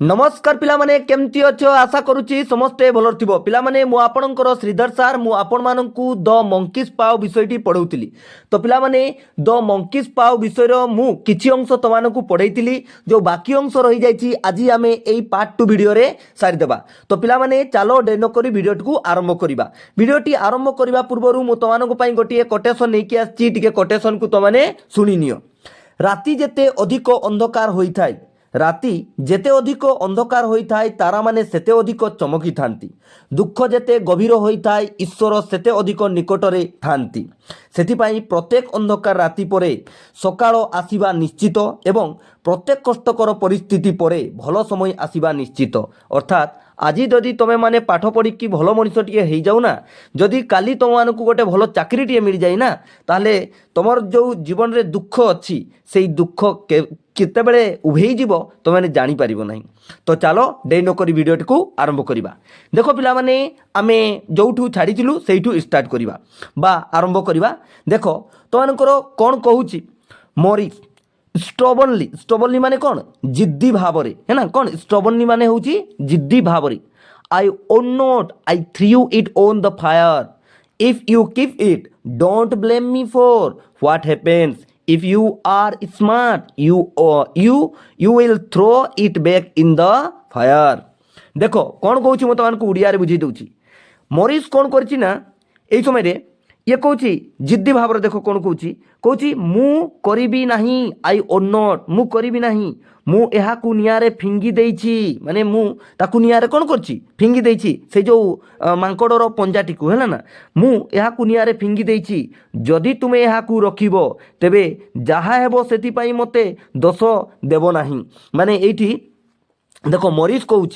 नमस्कार पिलामाने केमती अच्छो आशा करुच्ची समस्ते भलर थिबो पिलामाने मु आपणकर श्रीधर सार मु आपण माननकु द मंकीज पाव विषयटी पढौतिली तो पिलामाने द मंकीज पाव विषयर मु किछि अंश तमानकु पढैतिली जो बाकी अंश रही जाइछि आजि आमे एई पार्ट 2 वीडियो रे सारि देबा तो पिलामाने चालो डेनो करी वीडियोटी आरंभ करिबा वीडियोटी आरंभ करिबा पूर्वरु मु तमानकु पई गोटिए कोटेशन नेकी आछि टिके कोटेशन कु तमाने सुनि नियो राति जेते अधिक अंधकार होइथाय राति जेते अधिक अंधकार होइथाय तारा माने सेते अधिक चमकी थांती दुख जेते गभीर होइथाय ईश्वर सेते अधिक निकटरे थांती सेथिपाई प्रत्येक अंधकार राति परे सकाळ आसीबा निश्चित एवं प्रत्येक कष्टकर परिस्थिति परे भल समय आसीबा निश्चित अर्थात आज जदि तुम मैंने पाठ पढ़ी कि भल मनीष टे हो जाऊ ना जदि काली तुम मानक गोटे भल चाकरी टे मिल जाए ना ताले तुम जो जीवन रे दुख अच्छी से दुख केतेबेले उभेई जीव तुम मैंने जापर ना तो चलो डे नक भिडटी को आरंभ करवा देख पिला माने आमे जो छाड़ीलु से स्टार्ट करवा बा आरंभ करवा देख तुमर कौन कहूँ मरीज स्टबनली माने कौन जिद्दी भाव है ना कौन स्टबनली माने हूँ जिद्दी भाव I own not I threw it on the fire if you keep it don't blame me for what happens if you are smart you will throw it back in the fire देख कौन कहूँ मैं तुमको उड़िया बुझे दूसरी मरीज कौन करना यही समय ये कहूँ जिद्दी भाव देख कौन कहूँ मु करी नहीं आई ओन नॉट मु करी नहीं मु यहाँ निआरे फिंगी देइछि माने मु ताकू निआरे कौन करछि फिंगी देइछि से जो मांकड़र पंजाटी को है ना मु यहाँ निआरे फिंगी देइछि जदि तुमे यहाँ रखिबो तेबे जहा हेबो सेति पई मते दोष देबो नाही माने एठी देख मरीज कहूँ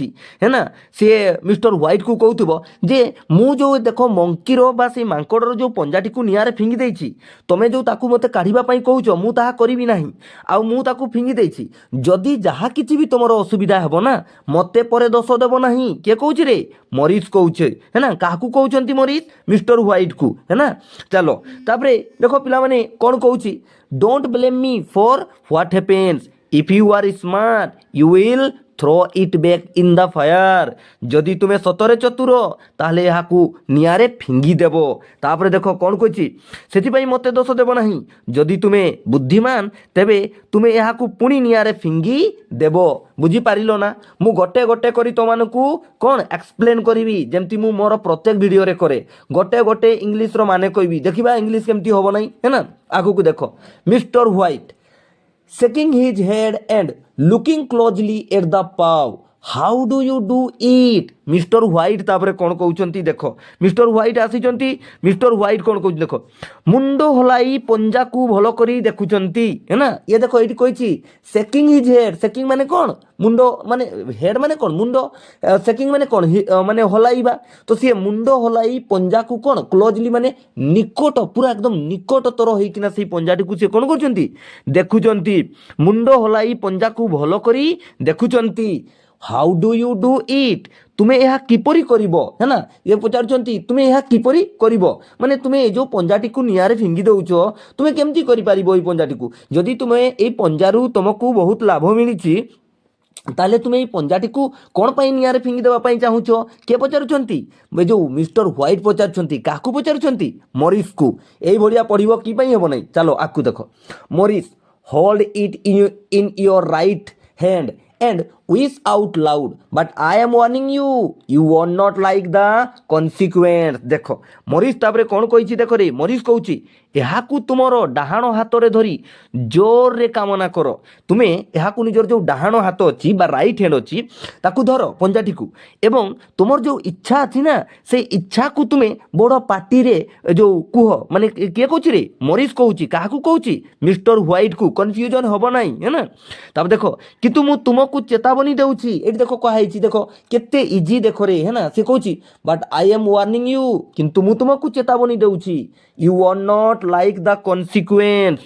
है ना सी मिस्टर व्हाइट को कहूब जे मु जो देख मंकीर बा से मांकड़र जो पंजाटी को निआरे फिंगी देइछि तमे जो ताकू मते काढ़ीबा कहूच मु ताहा करिबि नाही आ मु ताकू फिंगी देइछि जदि जहा किछि भी तुमर असुविधा हेबो ना मते परे दोष देबो नाही के कहूछ रे मरीज कहूछ है ना काहाकू कहउचंती मरीज मिस्टर व्हाइट को है ना चलो तापरे देखो पिला माने कोन कहूछ don't blame me for what happens if you are smart you will throw it back in the fire जदि तुम्हें सतरे चतुर ताहले याकू निआरे फिंगी देबो तापरे देखो कौन कहछि सेथिपाई मते दोष देबो नाही जदि तुम्हें बुद्धिमान तेबे तुम्हें याकू पुणी निआरे फिंगी देबो बुझी पारिलो ना मु गोटे गोटे करी तमानकू कौन एक्सप्लेन करिवि जेमती मु मोर प्रत्येक वीडियो रे करे गोटे गोटे इंग्लिश रो माने कहबी देखिबा इंग्लिश केमती होबो नाही है ना आगु को देखो Mr white shaking his head and looking closely at the paw. How do you do it? Mister white तापरे कौन कहउचंती देखो मिस्टर व्हाइट आसीचंती मिस्टर व्हाइट कौन कहउछ देखो मुंडो हलाई पंजा को भलो करी देखुचंती है ना ये देखो एठी कहिची शेकिंग हिज हेड शेकिंग माने कौन मुंडो माने हेड माने कौन मुंडो शेकिंग माने कौन माने हलाइबा तो सी मुंडो हलाई पंजा को कौन क्लोजली माने निकट पूरा एकदम निकटतर होइकिना से पंजाटी को से कौन करचंती देखुचंती मुंडो हलाई पंजा को भलो करी देखुचंती how do you do it तुम्हें यह किपरि करिवो है ना ये पचारुचंती तुम्हें यह किपरि करिवो माने तुम्हें जो पंजाटी को निआरे फिंगी दउचो तुम्हें केमती करि पारिबो ए पंजाटी को जदि तुम्हें ए पंजारू तुमको बहुत लाभ मिलिछि ताले तुम्हें ये पंजाटी को कौन पाई निआरे फिंगी देवा पाई चाहूच के पचारुचंती जो मिस्टर व्हाइट पचारुचंती काकू पचारुचंती मरीज को एई भलिया पढ़िबो की पाई हेबो नै चलो आकू देखो मरीज hold it in your right hand and wish out loud but I am warning you you will not like the consequence देखो मरीज तापरे कौन कहिछि देखो रे मरीज कहउछि एहाकू तुमर डाहाण हाथ रे धरी जोर रे कामना करो तुम्हें एहाकू निजर जो डाहाण हाथ अछि बा राइट हैंड अछि ताकू धरो पंजाटी को एवं तुमर जो इच्छा अछि ना से इच्छा को तुम्हें बड़ पार्टी रे जो कुह माने के कहउछि रे मरीज कहउछि काहाकू कहउछि मिस्टर व्हाइट को कंफ्यूजन होबो नाही है ना तब देखो किंतु मु तुमको चेतावनी देउछि एठी देखो कहाइछि देखो केते इजी देखो रे है ना से कहउछि but I am warning you किंतु मु तुमको चेतावनी देउछि you are not like the consequence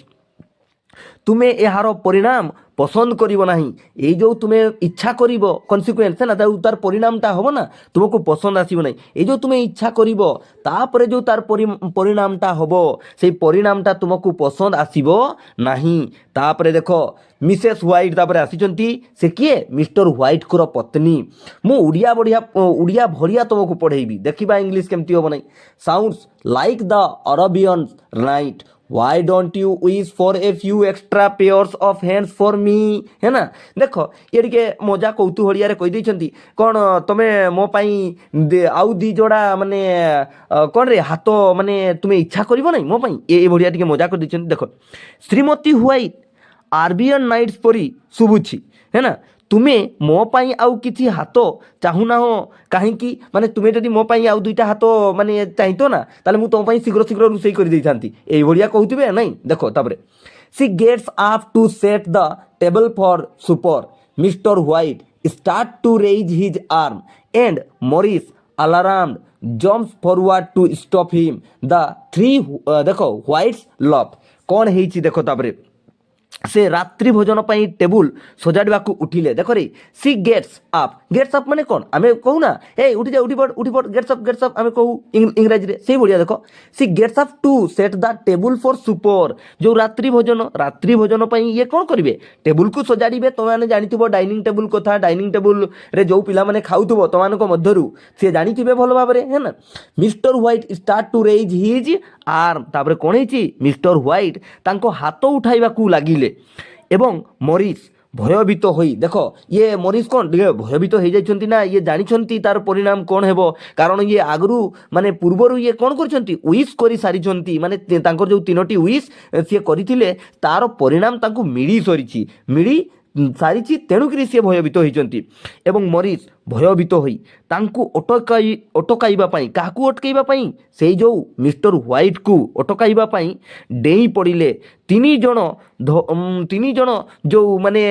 ତୁମେ ଏହାର ପରିଣାମ ପସନ୍ଦ କରିବ ନାହିଁ। ଏଇ ଯେଉଁ ତୁମେ ଇଚ୍ଛା କରିବ କନସିକ୍ୱେନ୍ସ ହେଲା ତାର ପରିଣାମଟା ହେବ ନା ତୁମକୁ ପସନ୍ଦ ଆସିବ ନାହିଁ। ଏଇ ଯେଉଁ ତୁମେ ଇଚ୍ଛା କରିବ ତାପରେ ଯେଉଁ ତାର ପରିଣାମଟା ହେବ ସେଇ ପରିଣାମଟା ତୁମକୁ ପସନ୍ଦ ଆସିବ ନାହିଁ। ତାପରେ ଦେଖ ମିସେସ୍ ହ୍ୱାଇଟ୍ ତାପରେ ଆସିଛନ୍ତି। ସେ କିଏ? ମିଷ୍ଟର ହ୍ୱାଇଟ୍ଙ୍କର ପତ୍ନୀ। ମୁଁ ଓଡ଼ିଆ ଭଳିଆ ତୁମକୁ ପଢ଼େଇବି, ଦେଖିବା ଇଂଲିଶ କେମିତି ହେବ ନାହିଁ। Sounds like the Arabian night, why don't you wish for a few extra pairs of hands for me? है ना, देख ये टिके मजा कौतूहलिया कहीदें कौन तुम मो आउ दी जोड़ा माने कौन रे हाथ माने तुम्हें इच्छा कर ना मो ये भाया टिके मजा कर देख। श्रीमती ह୍ୱାଇଟ୍ आरबियन नाइट्स परी शुभुछि है ना, तुमे मो पाई आउ किछि हाथ चाहूना हो कहीं माने तुम्हें जदि मो पाई आउ दुईटा हाथ माने चाहितो ना ताले मु तुम शीघ्र शीघ्र रोषेई कर देई थांती एई भलिया कहउथिबे नहीं। देखो तापरे she gets up to set the table for supper, mister White start to raise his arm and Morris alarmed jumps forward to stop him. The three देखो ह୍ୱାଇଟ୍स लव कौन हेछि देखो तापरे से रात्रि भोजन पाई टेबुल सजाड़ा उठिले। देख रे सी गेट्स अप माने कौन आम कहूना ए उठी जा उठी पड़ गेट्स अप आम कहू इंग्राजी रे से भाया। देख she gets up to set the table for supper, जो रात्रि भोजन पाई ये कौन करेंगे टेबुल को सजाड़े। तुम मैंने जानिथिबो डाइनिंग टेबुल कथा, डाइनिंग टेबुल रे जो पिला माने खाउथबो तुमको मध्यरु सी जानिथिबे भल भाव है ना। Mister White start to raise his arm, तापर कौन है मिस्टर ह୍ୱାଇଟ୍ तांको हाथ उठाइबाकू लागिले एवं मॉरिस भयभीत होई। देख ये मॉरिस कौन भयभीत हो जाइछंती ना, ये जानिछंती तार परिणाम कौन हेबो, कारण ये आगरू माने पूर्वरु ये कौन करछंती विश करि सारिछंती, माने तांकर जो तीनोटी विश से करिथिले तार परिणाम तांको मिली सारी तेणुक सी भयभीत होती। एवं मॉरिस भयभीत होई तांकु अटकाइबा पई काहाकू अटकाइबा पई से जो मिस्टर ह୍ୱାଇଟ୍ को अटकाइबा पई डेई पड़िले तीन जन जो माने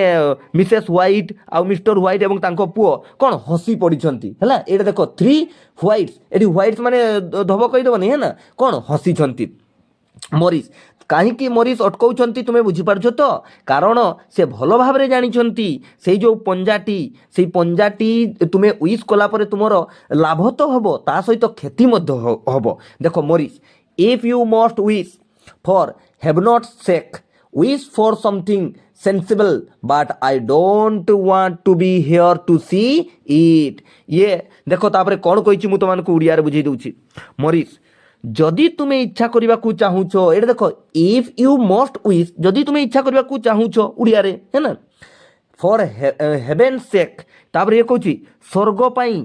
मिसेस ह୍ୱାଇଟ୍ आ मिस्टर ह୍ୱାଇଟ୍ एवं तांको पुओ कौन हसी पड़िछंती हैला। एटा देखो थ्री ह୍ୱାଇଟ୍स एटी ह୍ୱାଇଟ୍स माने धब कहीदेबनी है ना, कौन हसीछंती। मॉरिस कहीं मॉरिस अटकाउछंती तुम्हें बुझीपार तो, कारण से भल भाव जानी से जो पंजाटी तुम्हें विश कलापर तुमर लाभ तो हम ता सहित क्षति हम। देख Morris if you must wish for have not sake wish for something sensible but I don't want to be here to see it. ये देखो तापर कौन कही मुझे तुमको उड़िया बुझे दूची। मॉरिस जदि तुम्हें इच्छा करने को चाहूच, ये देख इफ यू मस्ट विश जदि तुम्हें इच्छा करने को चाहूच उड़िया रे है ना, फॉर हेवेन सेक तापर ये कहूँ स्वर्ग पाई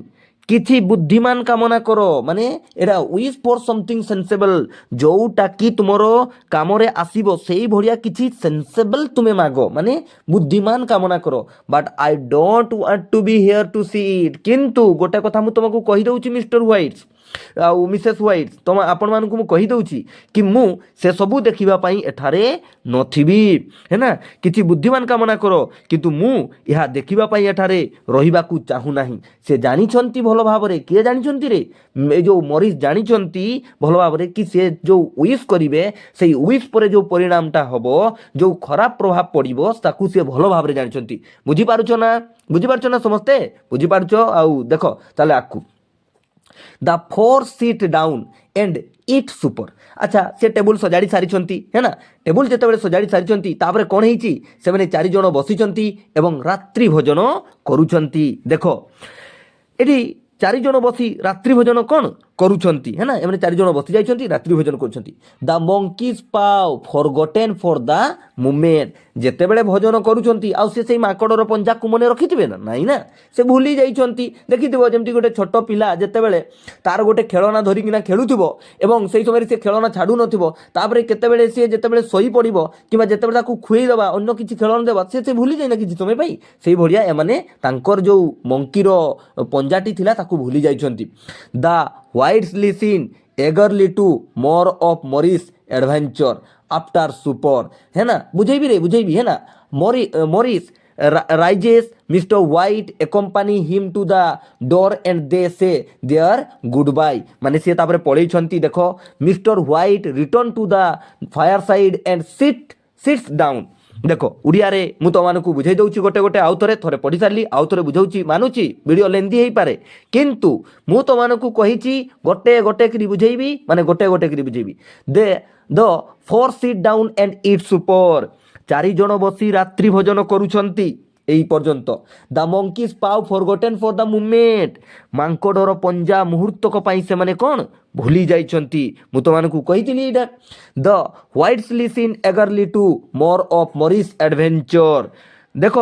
किछि बुद्धिमान कामना करो, माने era wish for something sensible जोटा कि तुमरो काम रे आसीबो सेई भलिया किछि सेंसेबल तुमे मागो, माने बुद्धिमान कामना करो। But I don't want to be here to see it, किंतु गोटे कथा मु तुमको कहि दउची मिस्टर ह্ୱାଇଟ୍ आउ मिसेस ह୍ୱାଇଟ୍ तुम आपण मानकु मु कहि दउची कि मु से सबु देखिबा पई एठारे नथिबी है ना। किछि बुद्धिमान कामना करो किंतु मु यहा देखिबा पई एठारे रहिबाकू चाहू नाही। से जानिछंती भल भाव रे, किए जानिछंती रे ए जो मॉरिस जानिछंती भल भाव रे कि से जो विश करिवे सेई विश परे जो परिणामटा हबो जो खराब प्रभाव पड़िबो ताकू से भल भाव रे जानिछंती। बुझी पारुछो ना समस्ते बुझी पारुछो। आउ देखो ताले आकू the four sit down and eat supper. अच्छा से टेबुल सजाड़ी सारी है ना, टेबुल जिते सजाड़ी सारी तापर कौन होती से मैंने चार जन बसी एवं रात्रि भोजन करुछंती। देखो ये चार जन बसी रात्रि भोजन कौन करुछंती है ना, एमने चार जन बसी जाइछंती रात्रि भोजन करुछंती। The monkey's paw forgotten for the moment, जेते बेले भोजन करुछंती आ से माकड़र पंजा को मने रखिथिबे ना नहीं ना, से भूली जाइछंती। देखिथिबो जेमती गोटे छोट पिला जेते बेले तार गोटे खेलना धरिकिना खेलुथिबो एवं सेई समय से खेलना छाडू नथिबो, तापर केते बेले से जेते बेले सोई पड़िबो किबा जेते बेले ताकू खुई देबा अन्य किछि खेलना देबा से भूली जाइना किछि समय पई सेई भड़िया एमाने तांकर जो मंकीर पंजाटी थिला ताकू भूली जाइछंती। The Whites listen eagerly to more of Morris adventure after supper है ना, बुझेबी है ना। Morris raises mister White accompany him to the door and they say their goodbye, माने से तापर पळेइछंती। देखो mister White return to the fireside and sits down. ଦେଖ ଓଡ଼ିଆରେ ମୁଁ ତୁମମାନଙ୍କୁ ବୁଝାଇ ଦେଉଛି ଗୋଟେ ଗୋଟେ ଆଉ ଥରେ ପଢ଼ି ସାରିଲି ଆଉ ଥରେ ବୁଝାଉଛି। ମାନୁଛି ଭିଡ଼ିଓ ଲେନ୍ଦି ହେଇପାରେ କିନ୍ତୁ ମୁଁ ତୁମମାନଙ୍କୁ କହିଛି ଗୋଟେ ଗୋଟେ କରି ବୁଝେଇବି ମାନେ ଗୋଟେ ଗୋଟେ କରି ବୁଝେଇବି। ଦ 4 seat down and it super. 4 ଜଣ ବସି ରାତ୍ରି ଭୋଜନ କରୁଛନ୍ତି এই পর্যন্ত। দ্য মঙ্কিজ পাও ফরগটেন ফর দ্য মুভমেন্ট। ମାଙ୍କଡ଼ର ପଞ୍ଜା ମୁହୂର୍ତ୍ତକ ପାଇଁ ସେମାନେ କ'ଣ ଭୁଲି ଯାଇଛନ୍ତି। ମୁଁ ତୁମମାନଙ୍କୁ କହିଥିଲି ଏଇଟା। The Whites listen eagerly to more of Morris adventure. ଦେଖ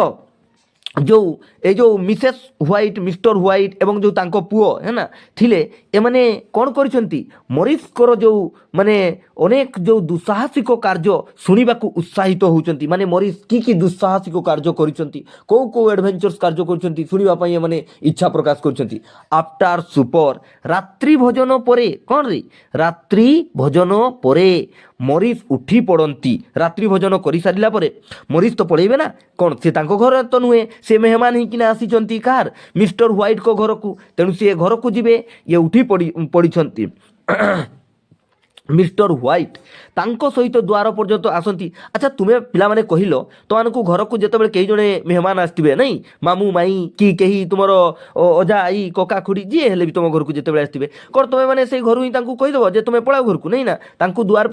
ଯେଉଁ এই ଯେଉଁ ମିସେସ୍ ହ୍ୱାଇଟ୍ ମିଷ୍ଟର ହ୍ୱାଇଟ୍ ଏବଂ ଯେଉଁ ତାଙ୍କ ପୁଅ ହେଲା ଥିଲେ ଏମାନେ କ'ଣ କରିଛନ୍ତି ମରିସ୍ଙ୍କର ଯେଉଁ ମାନେ ଅନେକ ଯେଉଁ ଦୁଃସାହସିକ କାର୍ଯ୍ୟ ଶୁଣିବାକୁ ଉତ୍ସାହିତ ହେଉଛନ୍ତି। ମାନେ ମରିସ୍ କି ଦୁଃସାହସିକ କାର୍ଯ୍ୟ କରିଛନ୍ତି କେଉଁ କେଉଁ ଆଡ଼ଭେଞ୍ଚର୍ସ କାର୍ଯ୍ୟ କରିଛନ୍ତି ଶୁଣିବା ପାଇଁ ଏମାନେ ଇଚ୍ଛା ପ୍ରକାଶ କରିଛନ୍ତି। ଆଫ୍ଟର ସୁପର ରାତ୍ରି ଭୋଜନ ପରେ କ'ଣ ରେ ରାତ୍ରି ଭୋଜନ ପରେ ମରିସ୍ ଉଠି ପଡ଼ନ୍ତି। ରାତ୍ରି ଭୋଜନ କରିସାରିଲା ପରେ ମରିସ୍ ତ ପଳେଇବେ ନା କ'ଣ ସେ ତାଙ୍କ ଘର ତ ନୁହେଁ ସେ ମେହମାନ ହେଇକିନା ଆସିଛନ୍ତି କାହାର ମିଷ୍ଟର ହ୍ୱାଇଟ୍ଙ୍କ ଘରକୁ। ତେଣୁ ସିଏ ଘରକୁ ଯିବେ ଇଏ ଉଠି ପଡ଼ିଛନ୍ତି। ମିଷ୍ଟର ହ୍ୱାଇଟ୍ ତାଙ୍କ ସହିତ ଦ୍ୱାର ପର୍ଯ୍ୟନ୍ତ ଆସନ୍ତି। ଆଚ୍ଛା ତୁମେ ପିଲାମାନେ କହିଲ ତୁମମାନଙ୍କୁ ଘରକୁ ଯେତେବେଳେ କେହି ଜଣେ ମେହମାନ ଆସିଥିବେ ନାଇଁ ମାମୁଁ ମାଇଁ କି କେହି ତୁମର ଅଜା ଆଈ କକା ଖୁଡ଼ି ଯିଏ ହେଲେ ବି ତୁମ ଘରକୁ ଯେତେବେଳେ ଆସିଥିବେ କ'ଣ ତୁମେ ମାନେ ସେଇ ଘରୁ ହିଁ ତାଙ୍କୁ କହିଦେବ ଯେ ତୁମେ ପଳାଅ ଘରକୁ ନାଇଁ ନା ତାଙ୍କୁ ଦ୍ୱାର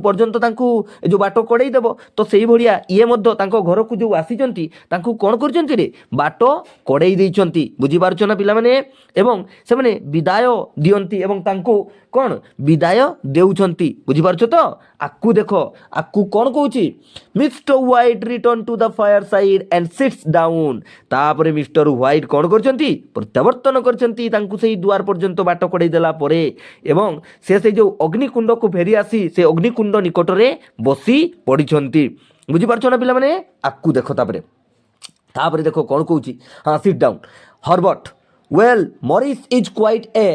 ପର୍ଯ୍ୟନ୍ତ ତାଙ୍କୁ ଯେଉଁ ବାଟ କଡ଼େଇ ଦେବ। ତ ସେଇଭଳିଆ ଇଏ ମଧ୍ୟ ତାଙ୍କ ଘରକୁ ଯେଉଁ ଆସିଛନ୍ତି ତାଙ୍କୁ କ'ଣ କରିଛନ୍ତି ରେ ବାଟ କଡ଼େଇ ଦେଇଛନ୍ତି। ବୁଝିପାରୁଛ ନା ପିଲାମାନେ। ଏବଂ ସେମାନେ ବିଦାୟ ଦିଅନ୍ତି ଏବଂ ତାଙ୍କୁ କ'ଣ ବିଦାୟ ଦେଉଛନ୍ତି। ବୁଝିପାରୁଛ ତ। ଆକୁ ଦେଖ ଆକୁ କ'ଣ କହୁଛି mister white return to the fire side and sits down. ତାପରେ ମିଷ୍ଟର ହ୍ୱାଇଟ୍ କ'ଣ କରିଛନ୍ତି ପ୍ରତ୍ୟାବର୍ତ୍ତନ କରିଛନ୍ତି ତାଙ୍କୁ ସେଇ ଦ୍ୱାର ପର୍ଯ୍ୟନ୍ତ ବାଟ କଡ଼େଇ ଦେଲା ପରେ ଏବଂ ସେ ସେଇ ଯେଉଁ ଅଗ୍ନିକୁଣ୍ଡକୁ ଫେରି ଆସି ସେ ଅଗ୍ନିକୁଣ୍ଡ ନିକଟରେ ବସି ପଡ଼ିଛନ୍ତି। ବୁଝିପାରୁଛ ନା ପିଲାମାନେ। ଆକୁ ଦେଖ ତାପରେ ଦେଖ କ'ଣ କହୁଛି ହଁ sit down. Herbert well Morris is quite a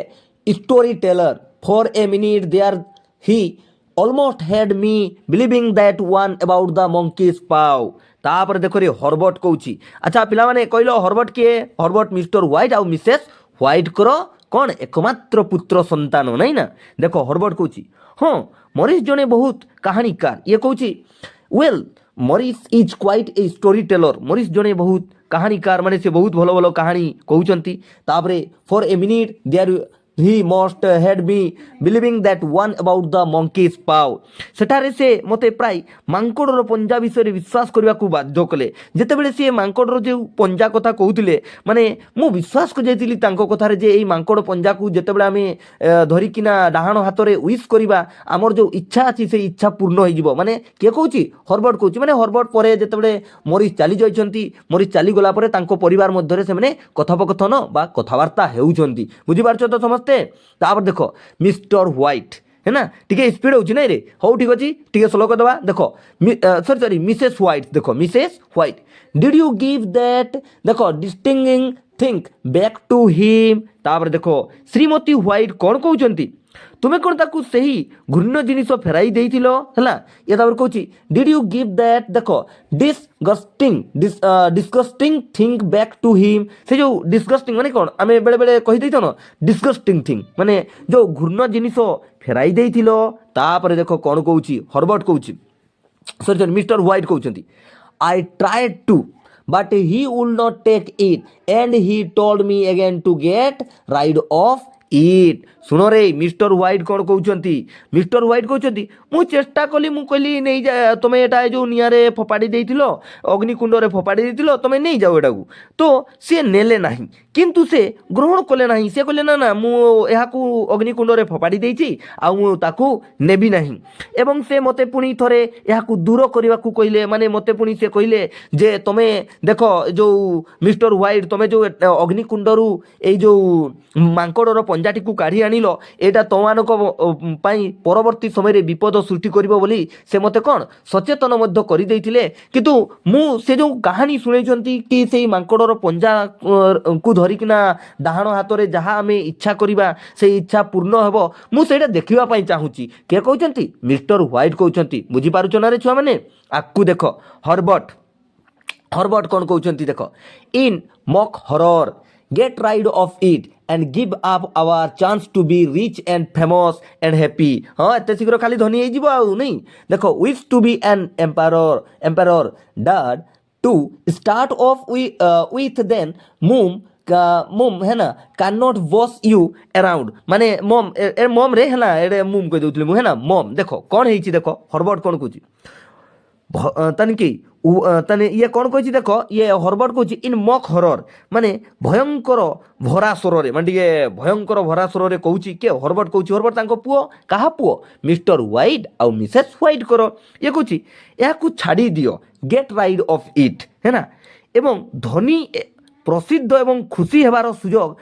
story teller. For a minute there he almost had me believing that one about the monkey's paw. ତାପରେ ଦେଖ ରେ ହର୍ବଟ କହୁଛି। ଆଚ୍ଛା ପିଲାମାନେ କହିଲ ହର୍ବଟ କିଏ? ହର୍ବଟ ମିଷ୍ଟର ହ୍ୱାଇଟ୍ ଆଉ ମିସେସ୍ ହ୍ୱାଇଟ୍ଙ୍କର କ'ଣ ଏକମାତ୍ର ପୁତ୍ର ସନ୍ତାନ ନାଇଁ ନା। ଦେଖ ହର୍ବଟ କହୁଛି ହଁ ମରିସ୍ ଜଣେ ବହୁତ କାହାଣୀକାର। ଇଏ କହୁଛି well Morris is quite a story teller. Morris ଜଣେ ବହୁତ କାହାଣୀକାର ମାନେ ସେ ବହୁତ ଭଲ ଭଲ କାହାଣୀ କହୁଛନ୍ତି। ତାପରେ for a minute there he must had me believing that one about the monkey's paw. ସେଠାରେ ସେ ମୋତେ ପ୍ରାୟ ମାଙ୍କଡ଼ର ପଞ୍ଜା ବିଷୟରେ ବିଶ୍ୱାସ କରିବାକୁ ବାଧ୍ୟ କଲେ। ଯେତେବେଳେ ସେ ମାଙ୍କଡ଼ର ଯେଉଁ ପଞ୍ଜା କଥା କହୁଥିଲେ ମାନେ ମୁଁ ବିଶ୍ୱାସ କରିଯାଇଥିଲି ତାଙ୍କ କଥାରେ ଯେ ଏଇ ମାଙ୍କଡ଼ ପଞ୍ଜାକୁ ଯେତେବେଳେ ଆମେ ଧରିକିନା ଡାହାଣ ହାତରେ ୱିଶ୍ କରିବା ଆମର ଯେଉଁ ଇଚ୍ଛା ଅଛି ସେଇ ଇଚ୍ଛା ପୂର୍ଣ୍ଣ ହୋଇଯିବ। ମାନେ କିଏ କହୁଛି ହର୍ବଟ କହୁଛି। ମାନେ ହର୍ବଟ ପରେ ଯେତେବେଳେ ମରିସ୍ ଚାଲି ଯାଇଛନ୍ତି ମରିସ୍ ଚାଲିଗଲା ପରେ ତାଙ୍କ ପରିବାର ମଧ୍ୟରେ ସେମାନେ କଥୋପକଥନ ବା କଥାବାର୍ତ୍ତା ହେଉଛନ୍ତି। ବୁଝିପାରୁଛ ତ ସମସ୍ତେ। ତାପରେ ଦେଖ ମିଷ୍ଟର ହ୍ୱାଇଟ୍ है ना टिके स्पीड होची नहीं रे हो ठीक अछि टिके स्लो कर दबा देखो सॉरी मिसेस व्हाइट देखो Mrs white did you give that देखो डिस्टिंगिंग थिंक बैक टू हिम। तापर देखो श्रीमती व्हाइट कौन कहउचंती तुमे कौन ताकू सही घृण्य जिनिस फेराई देइथिलो हला ये तापर कहउची डिड यू गिव दैट देखो disgusting thing back to him. से जो डिस्गस्टिंग माने कौन आमे बेले बेले कहि देइतो न डिस्गस्टिंग थिंग माने जो घृण्य जिनिस फेराई देइथिलो। तापर देखो कौन कहउची हर्बर्ट कहउची सॉरी मिस्टर व्हाइट कहउचंती I tried to but he would not take it and he told me again to get rid of it। सुन रे मिस्टर व्हाइट कौन कहते मिस्टर व्हाइट कहते मु चेष्टा कली मु कहली नहीं जा तुम्हें एटा जो निआरे फोपाड़ी देइथिलो अग्निकुंड रे फोपाड़ी देइथिलो तुम्हें नहीं जाओ एटा तो सी नेले नहीं किंतु से ग्रहण कले नहीं से कहले ना ना मु एहाकू अग्निकुंड रे फोपाड़ी देइछि आ मु ताकू नेबी नहीं एवं से मते पुनी थरे एहाकू दूर करबा को कहले माने मते पुनी से कहले जे तुम्हें देखो जो मिस्टर व्हाइट तुम्हें जो अग्निकुंड रु ए जो मांकड़र पंजाटी को काढ़ी आनिलो एटा तमानक पई परवर्ती समय रे विपद सृष्टि करिवो बोली से मते कोन सचेतन मध्य करि दैथिले किंतु मु से जो कहानी सुनैछंती कि सेई मांकड़र पंजा को धरिकिना डाहाण हातरे जहा आमे इच्छा करिबा से इच्छा पूर्ण हेबो मु सेटा देखिबा पई चाहूची के कहउचंती मिस्टर व्हाइट कहउचंती। बुझी पारुछ ना रे छुआ माने आकु देखो हर्बर्ट कौन कहउचंती देखो in mock horror get rid of it and give up our chance to be rich and famous and happy ହଁ ଏତେ ଶୀଘ୍ର ଖାଲି ଧନୀ ହେଇଯିବ ଆଉ ନାଇଁ ଦେଖ wish to be an emperor dad to start off with then mom है ना cannot boss you around माने mom रे है ना एडे mom कह दउतली मु है ना mom देखो कौन ହେଇଛି देखो हरबर्ट कौन कहूची तानिकी ताने ये कौन कही देख ये हरबर्ट कौच इन मक हरर माने भयंकर भरा स्वर माने टे भयंकर भरा स्वर कौच किए हरबर्ट कौच हरबर्ट तांको पुओ कहा पुओ मिस्टर व्हाइट आउ मिसेस व्हाइट कर ये कौच या छाड़ी दियो गेट राइड ऑफ इट है ना एवं धनी प्रसिद्ध एवं खुशी हेबार सुजोग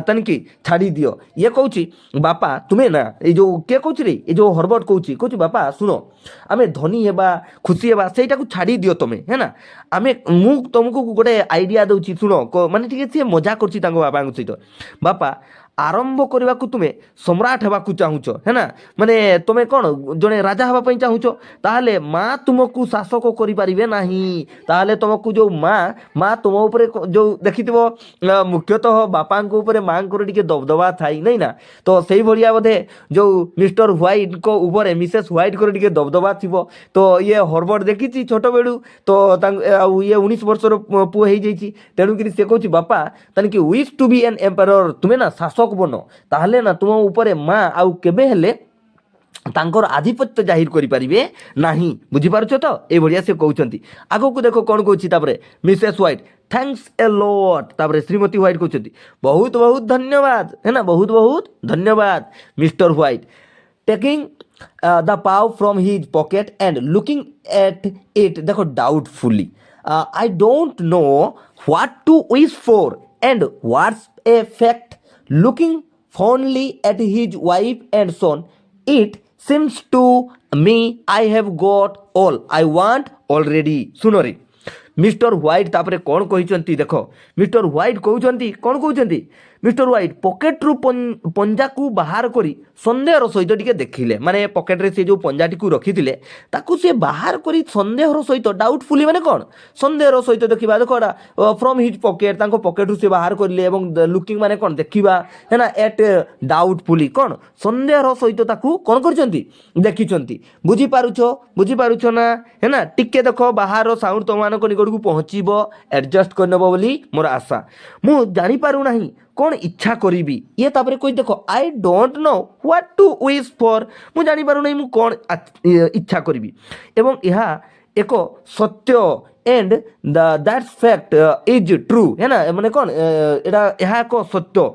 तानिकी छाड़ी दियो ये कौच बापा तुम्हें ना ये जो किए कौच रे ये जो हरबर्ट कौच बापा शुण आमे धनी हेबा खुशी हेबा सेटा को छाड़ी दियो तमे है ना आमे मु तुमको गोटे आइडिया दउची शुण माने ठीक सी मजा करछि तांको बापा सहित बापा आरंभ करने को तुम्हें सम्राट होगा चाहूच है ना माने तुम्हें कौन जड़े राजा हाँपाई चाहूच ताहले माँ तुमको शासक करें ना ताहले तुमको जो माँ तुम उपर जो देखि मुख्यतः बापा उपर माँ को दबदबा थाई नहीं ना तो सही भाया बोधे जो मिस्टर व्हाइट को ऊपर मिसेस व्हाइट को दबदबा थी तो ये हरबर्ट देखी छोट बेलू तो ये 19 वर्षर पुओ हो जाइए तेणुक से कौच बापा तनिक wish to be an empire तुम्हें ना शासक बन ताहले ना तुम ऊपर माँ आउ केबे हेले तांकर आधिपत्य जाहिर करें ना बुझीपार तो ये भाया से कहते आग को देख कौन कौन Mrs white thanks a lot तापर श्रीमती व्हाइट कहते बहुत बहुत धन्यवाद है ना बहुत बहुत धन्यवाद Mr White taking the paw from his pocket and looking at it देखो doubtfully I don't know what to wish for and what's a fact looking fondly at his wife and son it seems to me I have got all I want already सुनो रे mister white तापरे कौन कहते देख mister White कहते कौन कहते mister white pocket रु पंजा को बाहर करी सन्देहर सहित टिके देखिले माने पॉकेट रे से जो पंजाटी को रखिथिले ताकू से बाहर करी सन्देहर सहित डाउटफुली माने कौन सन्देहर सहित देखिबा देखोडा फ्रॉम हिज पॉकेट तांको पॉकेट रु से बाहर करले एवं लुकिंग माने कौन देखिबा है ना एट डाउटफुली कौन सन्देहर सहित ताकू कौन करचंती देखिचंती बुझी पारुछो ना है ना टिके देखो बाहर साउंड तमानक निकट को पहुँचब एडजस्ट करनब बोली मोर आशा मु जानी पारु नाही कौन इच्छा करी ये तापर कोई देखो I don't know what to wish for मु जानी पारु नहीं मु कौन इच्छा करी एवं यह एक सत्य and that's fact is true है ना माने कौन एटा यह एक सत्य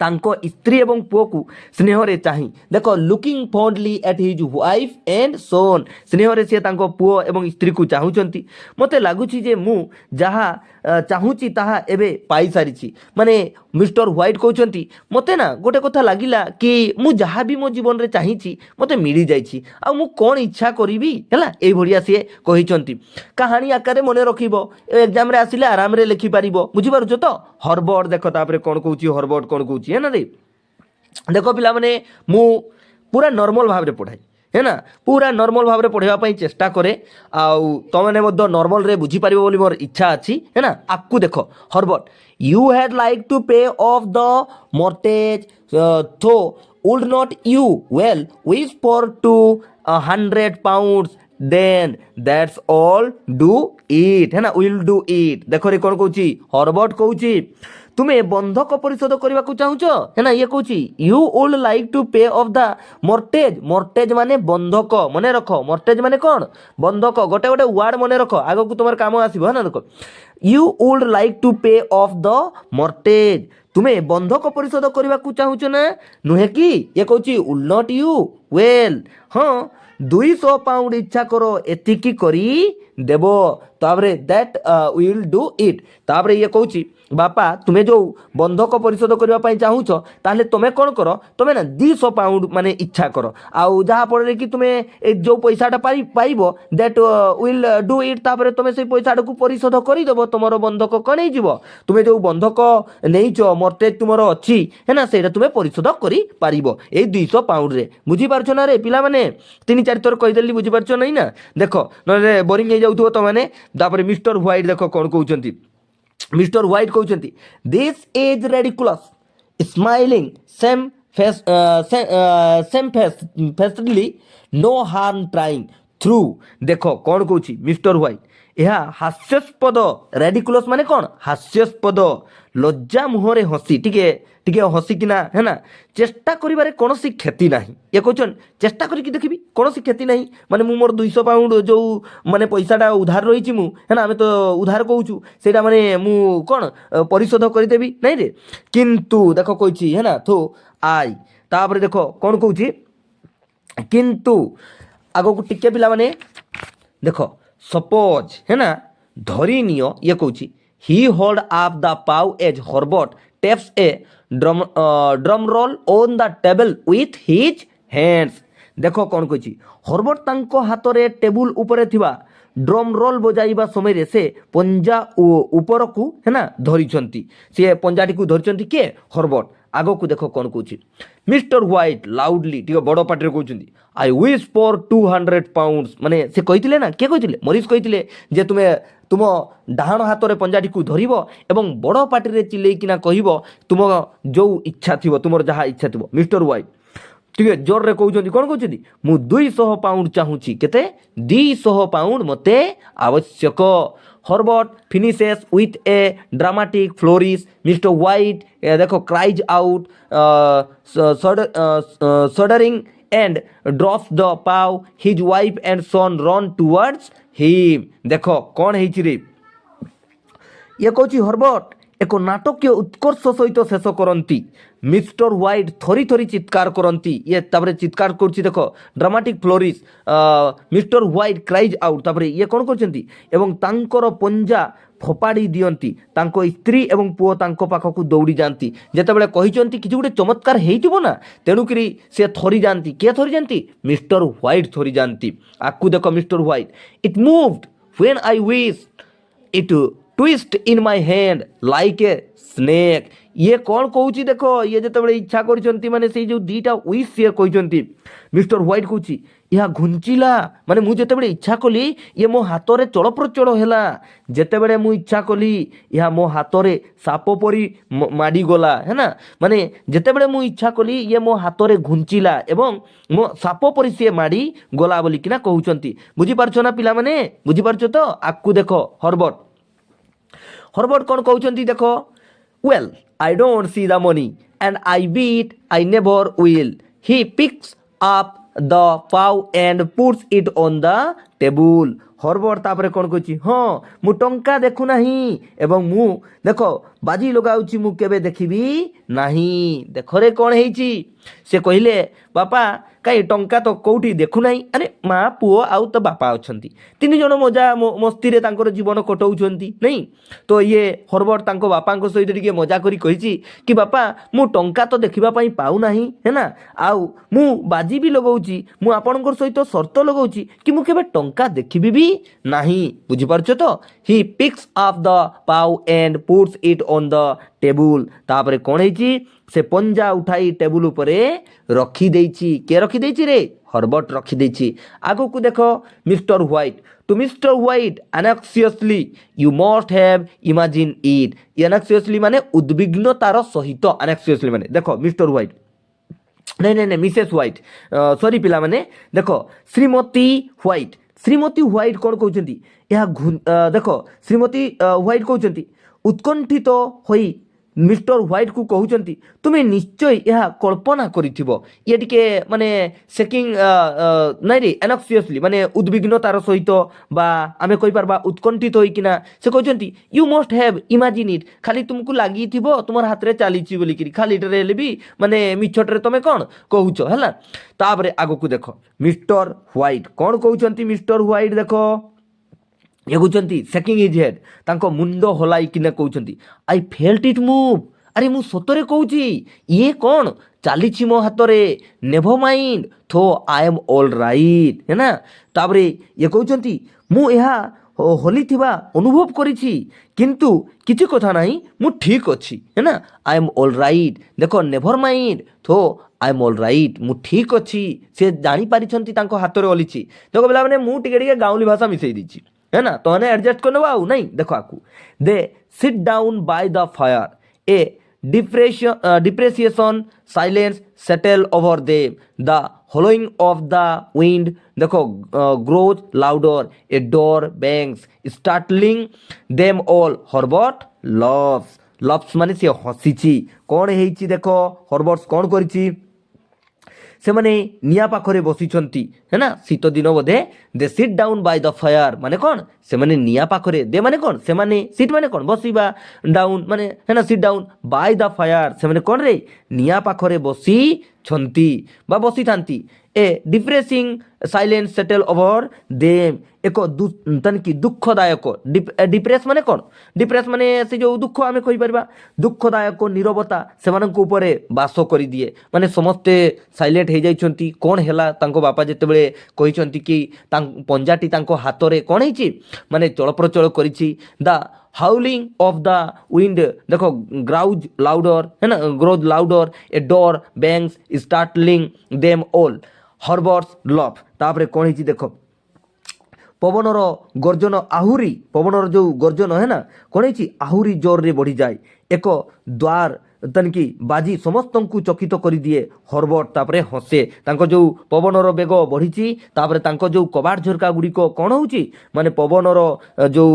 तांको स्त्री एवं पुओ को स्नेहरे चाही देखो looking fondly at his wife and son स्नेहरे से तांको पुओ एवं स्त्री को चाहूचंती मते लागुची जे मु जहा चाहूची ताहा एबे पाई सारिची माने मिस्टर व्हाइट कहउचंती मते ना गोटे कथा लागिला कि मु जहा भी मो जीवन रे चाहीची मते मिली जाईची आ मु कोन इच्छा करिवि हैला एई भड़िया से कहिचंती कहानी आकारे मने रखिबो एग्जाम रे आसिले आराम रे लिखि पारिबो बुझी पारुछो तो हरबर्ट देखो तापरे कोन कहउची हरबर्ट कोन कहउची है ना रे देखो पिला माने मु पूरा नॉर्मल भाव रे पढ़ाई है ना पूरा नॉर्मल भाव रे पढ़ाइबा पई चेष्टा करे आउ तमने मध्य नॉर्मल रे बुझी पारिबो बोली मोर इच्छा अछि है ना आकु देखो Herbert you had like to pay off the mortgage though would not you well wish for 200 pounds then that's all do it है ना विल डू इट देखो रे कौन कहूची हरबर्ट कहूची तुम्हें बंधक परिशोध करने को चाहूच है ना ये कहूँ you would like to pay off the mortgage माने बंधक मने रख मॉर्टेज माने कौन बंधक गोटे गोटे वर्ड मने रख आग को तुम काम आसो है ना देख you would like to pay off the mortgage तुम्हें बंधक परिशोध करने को चाहूच ना नुहे कि ये कहूँ वुड नॉट यू वेल हाँ 200 पाउंड इच्छा करो एतिकी करी देव तापरे दैट विल डू इट तापरे ये कहूँ बापा तुम्हें जो बंधक परिशोध करने चाहूच ताहले तुम्हें कौन कर तुम्हें ना 200 पाउंड माने इच्छा कर आउ जहाँ फल कि तुम्हें जो पैसाटा पाइब दैट विल डू इट तापरे तुम्हें से पैसाटा को परिशोध करदेव तुम बंधक कौन हो तुम्हें जो बंधक नहीं मॉर्टेज तुम अच्छी है ना से तुम्हें परिशोध कर ये 200 पाउंड रे बुझीपार ना रे पिला माने 3-4 थर कहीदेली बुझीपार नहीं ना देख ना बोरिंग हो जाऊ तुमने मिस्टर व्हाइट देख कौन कहते मिस्टर व्हाइट कहते this is ridiculous smiling same face same facely no harm trying through देख कौन कौन मिस्टर व्हाइट यह हास्यास्पद रेडिकुलस माने कौन हास्यास्पद लज्जा मुहरे हसी टिके टिके हसिकिना है ना चेष्टा करिबारे कौनसी क्षति नाही ये कहछन चेष्टा करिकि देखिबी कौनसी क्षति नाही माने मु मोर 200 पाउंड जो माने पैसाटा उधार रहिछि मु है ना हमें तो उधार कहूछु सेटा माने मु कोन परिशोध करि देबी नै रे किंतु देखो कहछि है ना तो आई तापर देखो कौन कहछि किंतु आगो को टिके पिला माने देखो सपोज है ना धरी नियो ये कहछि ही होल्ड अप द पाउ as हॉर्बट taps a drum roll on the table with his hands देखो कौन कही हर्बर्ट तांको हाथ रे टेबुल उपरे थिबा ड्रम रोल बजाइबा समय से पंजा ऊपर को है ना धरिछंती से पंजाटी को धरिछंती के हर्बर्ट आगो को देखो कौन कहछि मिस्टर व्हाइट लाउडली टिके बड़ पार्टी कहउछंती आई विश फॉर 200 पाउंड्स माने से कहिथिले ना के कहिथिले मरीज कहिथिले जे तुमे तुम डाहाण हाथ में पंजाटी को धरब एवं बड़ पार्टी चिल्लैकिना कह तुम जो इच्छा थी तुम जहाँ इच्छा थी मिस्टर व्हाइट ठीक है जोर रे कहते कौन कहते मु 200 पाउंड चाहूँगी केते 200 पाउंड मते आवश्यक Herbert finishes with a dramatic flourish Mr White देखो cries out shuddering and drops the paw his wife and son run towards him देखो कौन है ये कहूँ हर्बर्ट एक नाटकीय उत्कर्ष सहित शेष करती मिस्टर व्हाइट थरी थरी चित्कार करती ये तापर चित्कार कर देखो dramatic flourish Mr white cries out तापर ये कौन करछंती एवं तांकर पंजा फोपाड़ी दियंती तांको स्त्री एवं पुओ तांको पाखकु दौड़ी जाती जेतेबेले कहिचंती किछि गुटे चमत्कार हेइतिबो ना तेणुकरी से थरी जाती के थरी जाती मिस्टर व्हाइट थरी जाती आकु देखो Mr white it moved when I wish it twist in my hand like a snake ये कौन कहूँ देखो ये जिते इच्छा करछंती माने से जो दीटा विश से कहछंती मिस्टर व्हाइट कहूँ यह घुंचिला माने मु जेतेबेले इच्छा कली ये मो हाथ रे चलप्रचल हैला जेतेबेले मु इच्छा कली यह मो हाथ रे साप परी माडी गला है ना माने जेतेबेले मु इच्छा कली ये मो हाथ रे घुंचिला एवं मो साप परी से माडी गला बोली किना कहउचंती बुझी पारछो ना पिला माने बुझी पारछो तो आकु देखो हर्बर्ट कौन कहउचंती देखो well I don't see the money and I bet I never will he picks up the paw and puts it on the table Herbert तापरे कौन कहछि हाँ मु टंका देखु नाही एवं मु देखो बाजी लगाउछि मु केबे देखिबी नाही देखो रे कौन हेछि से कहिले बापा कई टंका तो कौटी देखु नाही अरे माँ पुओ आउ तो बापा अछंती तीन जन मजा मस्ती रे तांकर जीवन कटौछंती नहीं तो ये हर्बर्ट तांको बापांको सहित टिके मजा करी कहिछि कि बापा मु टंका तो देखिबा पई पाउ नाही है ना आउ मु बाजी भी लगाउछि मु आपनकर सहित शर्त लगाउछि कि मु केबे टंका देखिबी भी नाही बुझि पारछो तो ही picks up the paw and puts it on the table तापरे कोन हेछि से पंजा उठाई टेबुल उपरे रखी देइछि के रखी देइछि रे हर्बर्ट रखी देइछि आगो को देखो Mr White to Mr White anxiously you must have imagine it anxiously माने उद्विग्नतार सहित अनएक्सियसली माने देखो मिस्टर व्हाइट नहीं मिसेस व्हाइट सॉरी पिला माने देखो श्रीमती व्हाइट कौन कहउछंती यह देखो श्रीमती व्हाइट कहउछंती उत्कंठित होई मिस्टर व्हाइट को कहउछंती तुमे निश्चय यह कल्पना करिथिबो ये टिके माने सेकिंग नै रे एनक्सियसली माने उद्विग्नतार सहित बा आमे कहि परबा उत्कंठित होई किना से कहउछंती you must have imagine it खाली तुमको लागि थिबो तुमर हाथ रे चालीची बोली कि खाली रे भी माने मिछटरे तमे कोन कहउछो हला ताबरे आगो को देखो मिस्टर व्हाइट कोन कहउछंती मिस्टर व्हाइट देखो ये कहते सेकिंग इज हेड तांको मुंडो हलाई किना कहते आई फेल्ट इट मूव अरे मु सतरे कहूची ये कौन चली मो हाथ में नेभर माइंड थो आई एम ऑल राइट है ना तापरे ये कहते मु हली थिबा अनुभव करिछि किंतु किछि कथा नाही मु ठीक अछि है ना आई एम ऑल राइट देखो नेभर माइंड थो आई एम ऑल राइट मु ठीक अछि से जानी पारिछंती तांको हाथ रे हलिछि देखो बेला माने मु टिके टिके गाउली भाषा मिसई दिछि है ना, तो मैंने एडजस्ट कर नेबा आउ नहीं देखो आकू they sit down by the fire a depreciation silence settle over them the hollowing of the wind देखो grows louder a door bangs startling them all Herbert laughs laughs माने से हसीची कौन है देखो हर्बर्ट्स कौन करिछि ସେମାନେ ନିଆଁ ପାଖରେ ବସିଛନ୍ତି है ना ଶୀତ ଦିନ ବୋଧେ ଦେ ସିଟ୍ ଡାଉନ୍ ବାଇ ଦ ଫାୟାର ମାନେ କ'ଣ ସେମାନେ ନିଆଁ ପାଖରେ ଦେ ମାନେ କ'ଣ ସେମାନେ ସିଟ୍ ମାନେ କ'ଣ ବସିବା ଡାଉନ୍ ମାନେ है ना ସିଟ୍ ଡାଉନ୍ ବାଇ ଦ ଫାୟାର ସେମାନେ କ'ଣ ରେ ନିଆଁ ପାଖରେ ବସିଛନ୍ତି ବା ବସିଥାନ୍ତି ଏ ଡିପ୍ରେସିଂ ସାଇଲେନ୍ସ ସେଟେଲ୍ ଓଭର ଦେମ୍ ଏକ କି ଦୁଃଖଦାୟକ ଡିପ୍ରେସ୍ ମାନେ କ'ଣ ଡିପ୍ରେସ୍ ମାନେ ସେ ଯେଉଁ ଦୁଃଖ ଆମେ କହିପାରିବା ଦୁଃଖଦାୟକ ନୀରବତା ସେମାନଙ୍କ ଉପରେ ବାସ କରିଦିଏ ମାନେ ସମସ୍ତେ ସାଇଲେଣ୍ଟ ହେଇଯାଇଛନ୍ତି କ'ଣ ହେଲା ତାଙ୍କ ବାପା ଯେତେବେଳେ କହିଛନ୍ତି କି ପଞ୍ଜାଟି ତାଙ୍କ ହାତରେ କ'ଣ ହେଇଛି ମାନେ ଚଳପ୍ରଚଳ କରିଛି ଦ हाउलिंग ऑफ द विंड देखो ग्राउज लाउडर है ना grows louder a door bangs startling them all Herbert's love तापरे कौन है देखो पवनर गर्जन आहुरी पवनर जो गर्जन है ना कौन है आहुरी जोर रे बढ़ी जाए एक द्वार तनकी बाजी समस्त को चकित कर दिए हर्बर्ट तापरे हसे तांको जो पवनर बेग बढ़ी तापरे तांको जो कबाड़ झरका गुड़िक कौन होची माने पवनर जो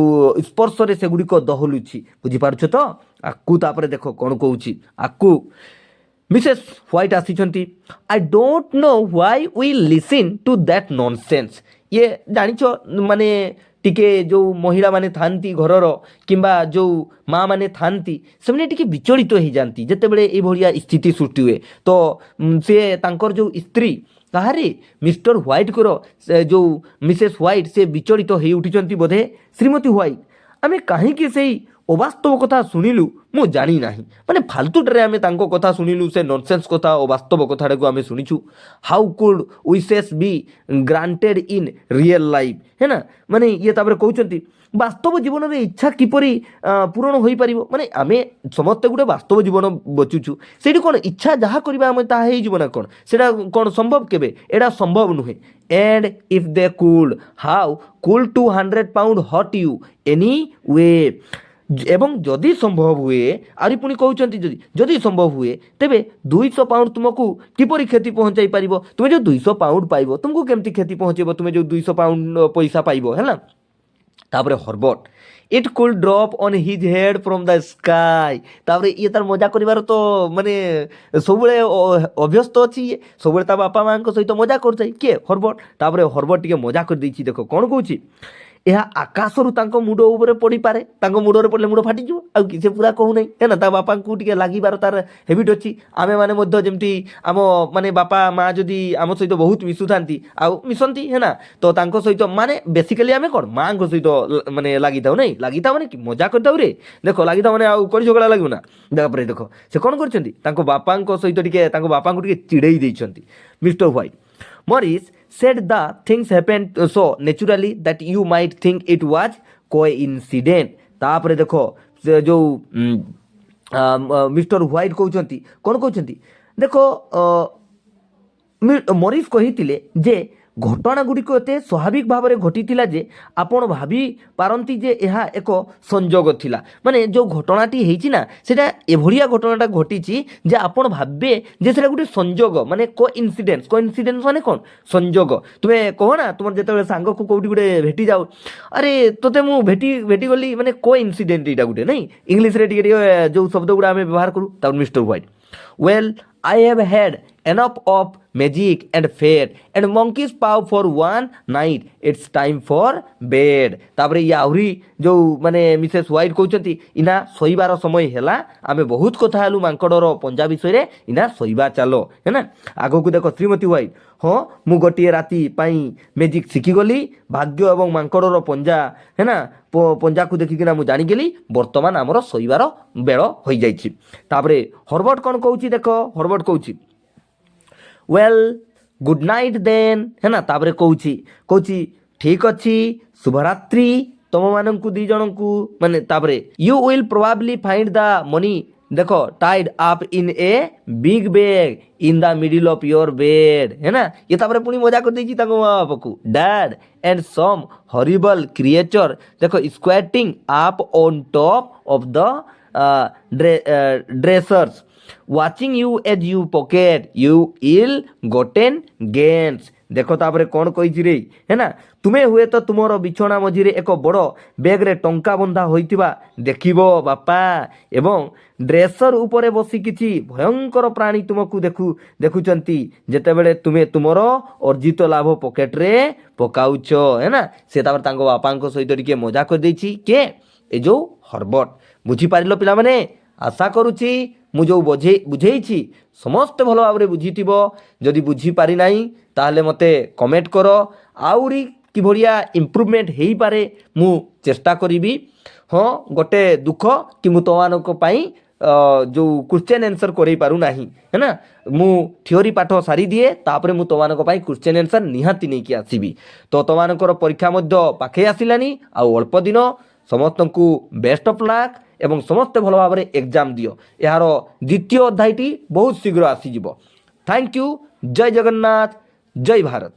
स्पर्श रे से गुड़िक दहलुची बुझी पारछ तो आकू तापरे देखो कौन कहूची आकू मिसेस व्हाइट आसीचंती I don't know why we listen to that nonsense ये जानिछ माने टिके जो महिला माने थांती घरर किंबा जो माँ माने थांती से टिके विचलित हो जाती जिते बड़े ये भाया स्थिति सृष्टि हुए तो से तांकर जो स्त्री कहारे मिस्टर व्हाइट को जो मिसेस व्हाइट से विचलित हो उठी बोधे श्रीमती व्हाइट आमे कहीं से अवास्तव कथा शुणिलु मु जानी नाही माने फालतुटे आमे तांको कथा शुणिलु से नॉनसेंस कथा अवास्तव कथा को आमे शुनिछु how could wishes be granted in real life है ना माने ये तापर कहउचंती वास्तव जीवन में इच्छा किपरि पूरण हो पारिबो माने आमे समस्त गुटे वास्तव जीवन बचुछु सेठी कोन इच्छा जहा करबा आमे ता हे जीवन कोन सेटा कोन संभव केबे एडा संभव नुहे and if they could how could 200 pound हट यू एनी वे एवं जदि संभव हुए आरी पुणी कहते जदि संभव हुए तेबे 200 पाउंड तुमको किपरि क्षति पहुंचाई पारिबो तुम्हें जो 200 पाउंड पाइबो तुमको केमती क्षति पहुंचेबो तुम्हें जो 200 पाउंड पैसा पाइबो है ना तापरे Herbert it could drop on his head from the sky तापरे ये तार मजा करिवार तो माने सबुले अभ्यस्त अछि ये सबुले ता बापा मां को सहित मजा करथाई के हर्बर्ट तापरे हर्बर्ट टिके मजा कर दैछि देखो कोन कहूछि यह आकाशरू तांको मुंड ऊपर पड़ी पारे तांको मुंड पड़े मुंड फाटी जीव आ कि से पूरा कहू नहीं है ना ता बापा को टिके लागिबार तार हैबिट अछि आमे माने मध्य जेमती आम माने बापा माँ जदि आम सहित बहुत मिसुथांती आ मिसंती है ना तो तांको सहित माने बेसिकली आमे कोन माँ को सहित माने लागिताउ नहीं लागिता माने कि मजा करताउ रे देखो लागिता माने आ करि झगड़ा लागु ना तापरे देखो से कोन करछंती तांको बापा को सहित टिके तांको बापा को टिके चिड़ेई दैछंती Mr White Morris said the things happened so naturally that you might think it was coincidence तापरे देखो जो मिस्टर व्हाइट कहउचंती कोन कहउचंती देखो मॉरिस कहितिले जे घटना गुड़िक एते स्वाभाविक भाव में घटी जे आपण भाभी पारती जे यह एक संजोग थिला माने जो घटनाटी हेछि ना सेटा एभलिया घटनाटा घटी जे आपण भाबे जे सेटा गुटे संजोग माने कोइन्सिडेंस माने कोन संजोग तुमे कहो ना तुम जेते सांग को कोठी गुटे भेटी जाओ अरे तोते मु भेटी गली माने कोइन्सिडेंट इटा गुटे नहीं इंग्लिश रे टिके जो शब्द गुडा आमे व्यवहार करू ता mister white well I have had enough of magic and fate and monkey's paw for one night. It's time for bed. तापरे या आहुरी जो माने मिसेस व्हाइट कहउचंती इना सोइबार समय हैला आमे बहुत कथा हलु मांकड़र पंजा विषय रे इना सोइबा चालो है ना आगो को देखो श्रीमती व्हाइट हाँ मु गोटे राति पाई मैजिक शिखी गली भाग्य एवं मांकड़र पंजा है ना पंजा को देखिकिना मु जानी गेली वर्तमान आमर सोइबार बेळ होई जाईछि तापरे हर्बर्ट कोन कहउछि देखो हर्बर्ट कहउछि वेल गुड नाइट देन है ना तापरे कहउछि ठीक अछि शुभरात्रि तुम माननकु दी जणनकु माने तापरे you will probably find the money देखो tied up in a big bag in the middle of your bed है ना ये तापर पुणी मजा कर देछि ताको माँ बापा को dad and some horrible creature देखो squatting up on top of the dressers watching you as you pocket you ill gotten gains देख तापर कौन कही रे है ना तुम्हें हुए तो तुमर बिछना मझिरे एक बड़ बैग्रे टंका बंधा होइतिबा देखिबो बापा एवं ड्रेसर उपरे बसी किछि भयंकर प्राणी तुमको देखुचंती जेतेबेले तुमे तुमर अर्जित लाभ पॉकेट रे पकाउछ है ना से तापर तांको बापांको सहित टिके मजा कर देछि के ए जो हर्बट बुझी पारिलो पिला माने आशा करूछि मु जो बुझेइछि समस्त भल भाव बुझीथिबो जदि बुझी पारि नाही ताहले मते कमेंट करो आउरी कि भलिया इम्प्रूवमेंट हेई पारे मु चेष्टा करिबी हाँ गोटे दुख कि मु तोमानक पई जो क्वेश्चन आंसर करई पारु नाही है ना मु थ्योरी पाठ सारी दिए तापरे मु तोमानक पई क्वेश्चन आंसर निहाती नै कि आसीबी तो तोमानकर परीक्षा मध्य पाखे आसिलानी आ अल्प दिन समस्तंकु बेस्ट ऑफ लक एवं समस्त भल भाव एग्जाम दियो यार द्वितीय अध्यायटी बहुत शीघ्र आसीजिवो थैंक यू जय जगन्नाथ जय भारत।